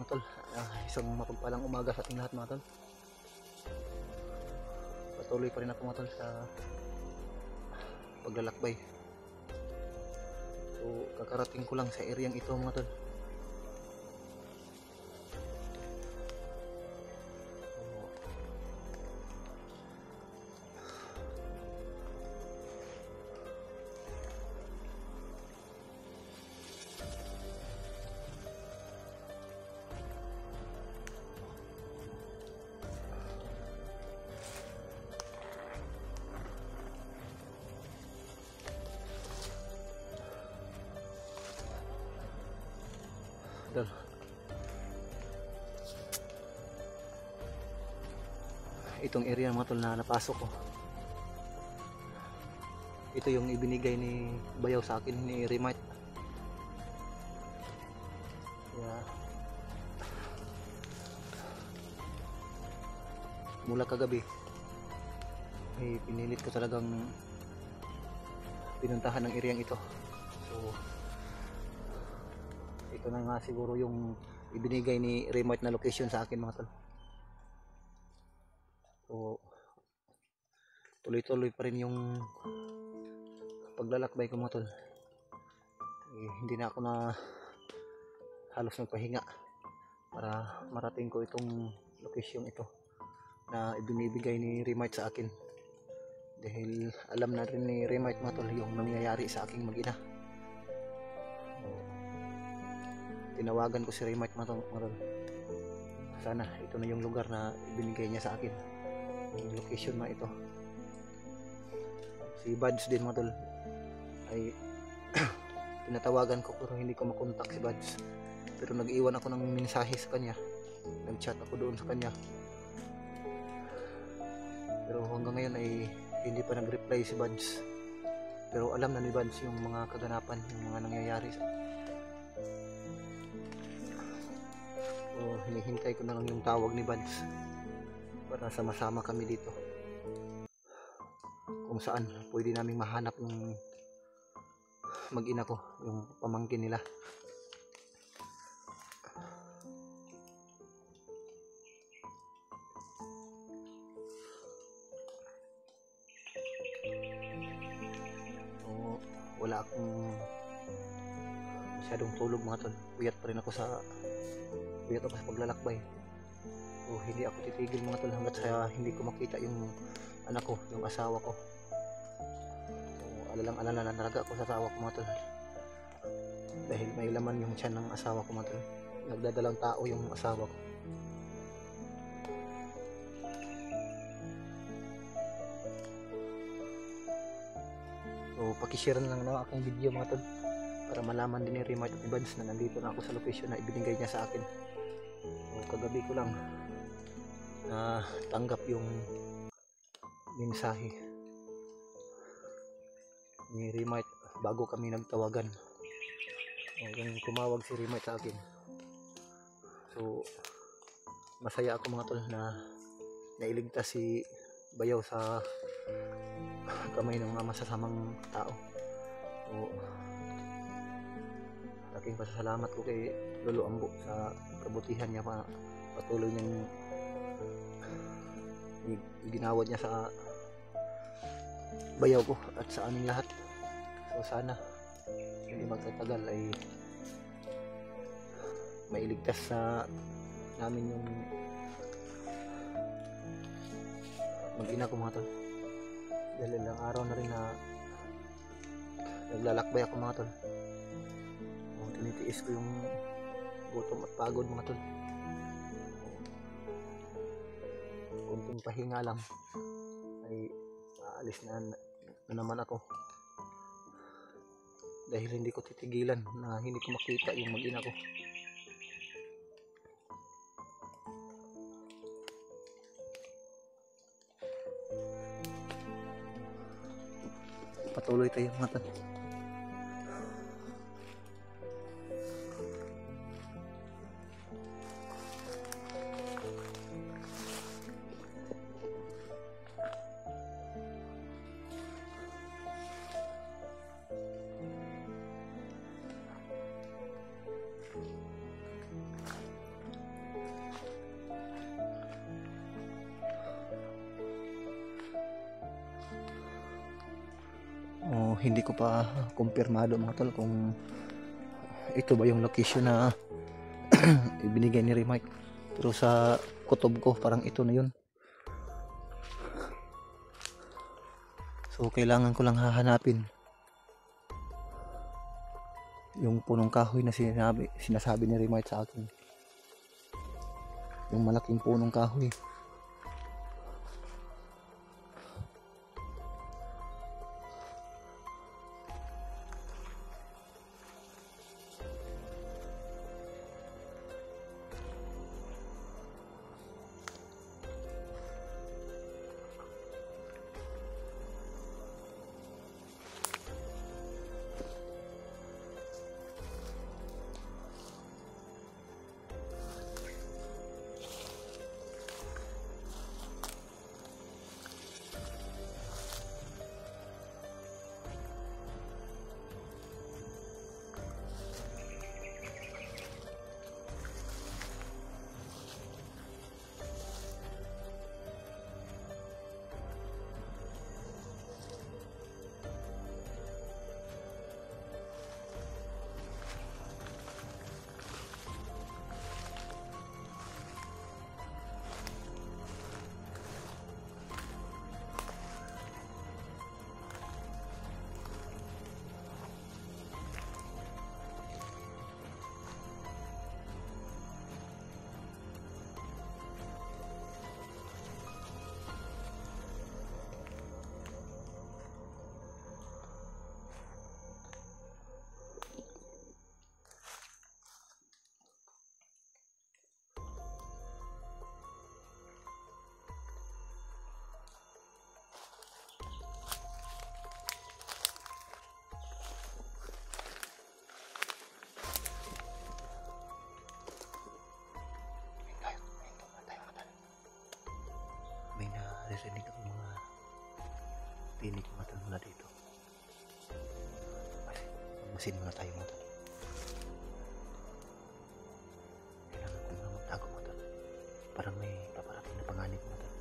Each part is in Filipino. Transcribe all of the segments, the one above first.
mga tol. Isang mapagpalang umaga sa ating lahat mga tol. Patuloy pa rin ako mga tol sa paglalakbay. So kakarating ko lang sa areang ito mga tol. Itong area mga tol na napasok ko, ito yung ibinigay ni Bayaw sa akin ni Remite. Kaya mula kagabi ay pinilit ko talagang pinuntahan ng areang ito. So ito na nga siguro yung ibinigay ni Remite na location sa akin mga tol. So tuloy-tuloy pa rin yung paglalakbay ko mga tol. Hindi na ako na halos nagpahinga para marating ko itong location ito na ibinibigay ni Remite sa akin, dahil alam na rin ni Remite mga tol yung nangyayari sa aking mag-ina. Tinawagan ko si Remite mga tol. Sana ito na yung lugar na ibinigay niya sa akin, yung location na ito. Si Buds din mga tol ay tinatawagan ko pero hindi ko makontak si Buds, pero nag-iwan ako ng mensahe sa kanya, nag-chat ako doon sa kanya, pero hanggang ngayon ay hindi pa nag-reply si Buds. Pero alam na ni Buds yung mga kaganapan, yung mga nangyayari. So hinihintay ko na lang yung tawag ni Buds para sama-sama kami dito kung saan pwede naming mahanap yung mag-ina ko, yung pamangkin nila. So wala akong masyadong tulog mga tol. Puyat ako sa paglalakbay. So hindi ako titigil mga tol hanggat sa hindi ko makita yung anak ko, yung asawa ko. So alalang-alala na talaga ako sa asawa ko mga tol, dahil may laman yung tiyan ng asawa ko mga tol. Nagdadalang tao yung asawa ko. So pakishare na lang ng aking video mga tol para malaman din ni Remite at Buds na nandito na ako sa location na ibinigay niya sa akin. So kagabi ko lang na tanggap yung mensahe ni Remite bago kami nagtawagan. Yung tumawag si Remite sa akin. So masaya ako mga tol na nailigtas si Bayaw sa kamay ng mga masasamang tao. So aking pasasalamat ko kay Lolo Ambo sa kabutihan niya, patuloy niyang ginawad niya sa Bayaw ko at sa aming lahat. So sana hindi magtatagal ay mailigtas sa namin yung mag-ina ko mga tol. Dahil ilang araw na rin na naglalakbay ako mga tol. Tinitiis ko yung gutom at pagod mga tol. Kunting pahinga lang ay aalis na naman ako, dahil hindi ko titigilan na hindi ko makita yung mag-ina ko. Patuloy tayo mga tol. hindi ko pa kumpirmado mga tol kung ito ba yung location na ibinigay ni Remike. Pero sa kutob ko parang ito na yun. So kailangan ko lang hahanapin yung punong kahoy na sinasabi ni Remike sa akin. Yung malaking punong kahoy. Naririnig ako mga tinig mga tol mula dito. Magmasin muna tayo mga tol. Kailangan ko muna magtago mga tol. Parang may paparating na panganib mga tol.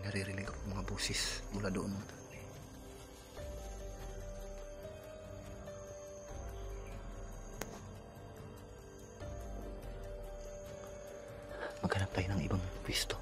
Naririnig ako mga busis mula doon. Maghanap tayo ng ibang pwesto.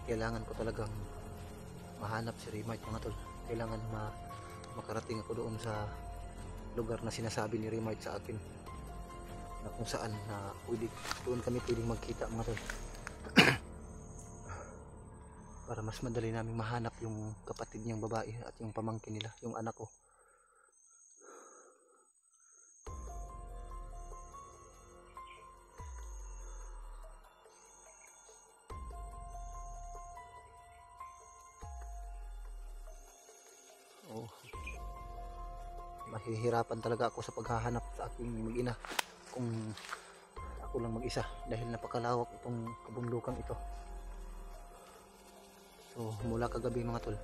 Kailangan ko talagang mahanap si Remike mga tol. Kailangan makarating ako doon sa lugar na sinasabi ni Remite sa akin, na kung saan na doon kami pwedeng magkita mga tol. Para mas madali namin mahanap yung kapatid niyang babae at yung pamangkin nila, yung anak ko. Oh, mahihirapan talaga ako sa paghahanap sa aking mag-ina kung ako lang mag-isa, dahil napakalawak itong kabundukan ito. So mula kagabi mga tol,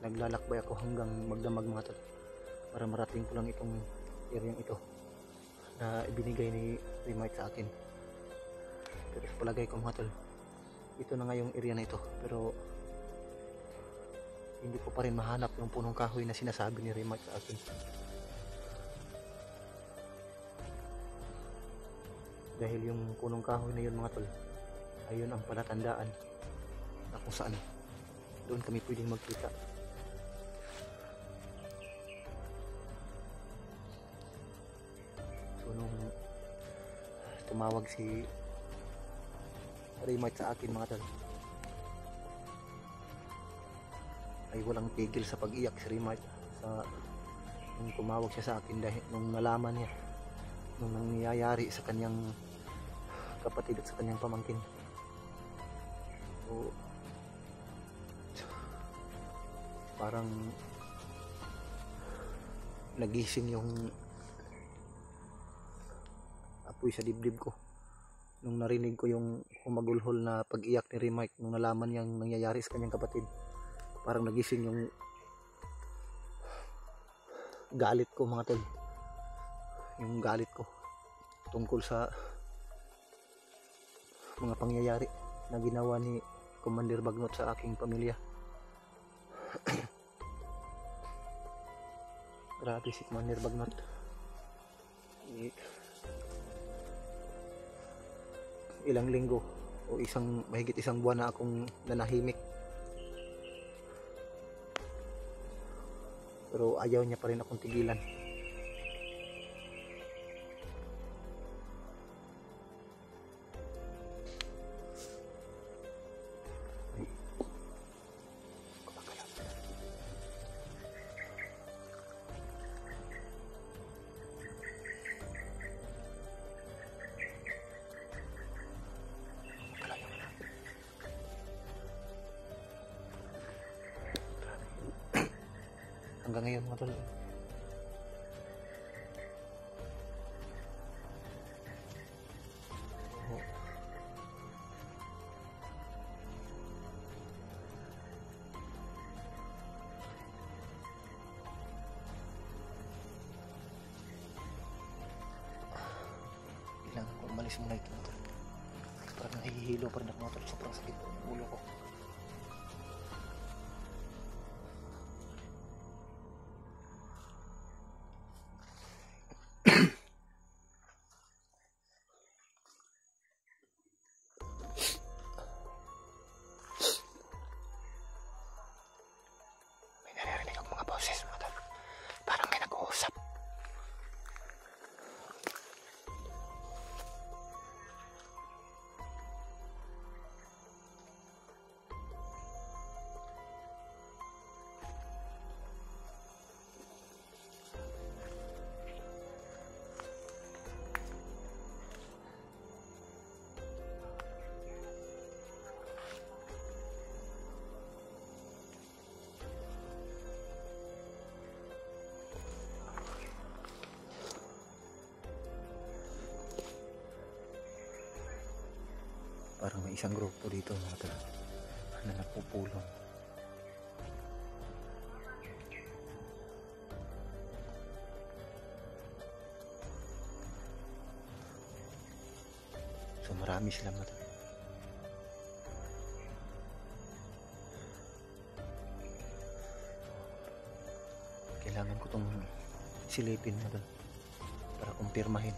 naglalakbay ako hanggang magdamag mga tol, para marating ko lang itong area ito na ibinigay ni Remite sa akin. Pero sa palagay ko mga tol, ito na nga yung area na ito, pero hindi ko pa rin mahanap yung punong kahoy na sinasabi ni Remite sa akin. Dahil yung punong kahoy na yun mga tol, ayun ang palatandaan na kung saan doon kami pwedeng magkita. So nung tumawag si Remite sa akin mga tol, ay walang tigil sa pag-iyak si Remite nung tumawag siya sa akin, dahil nung nalaman niya nung nangyayari sa kanyang kapatid at sa kanyang pamangkin. So parang nagising yung apoy sa dibdib ko nung narinig ko yung humagulhol na pag-iyak ni Remite nung nalaman niyang nangyayari sa kanyang kapatid. Parang nagising yung galit ko mga tol, yung galit ko tungkol sa mga pangyayari na ginawa ni Commander Bagnot sa aking pamilya. Grabe si Commander Bagnot. Ilang linggo o mahigit isang buwan na akong nanahimik, pero ayaw niya pa rin akong tigilan. Hanggang ngayon mga tol, kailangan ko umalis muna ito mga tol. Parang nahihilo pa rin ako mga tol, sobrang sakit ng ulo ko. Parang may isang grupo dito mga tol na nagpupulong. So marami sila mga tol. Kailangan ko itong silipin mga tol para kumpirmahin.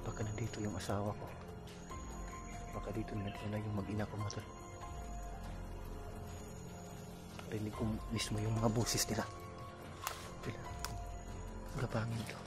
Baka nandito yung asawa ko, baka dito na yung mag-ina ko mga tol. rinig ko mismo yung mga boses nila. Gapangin to.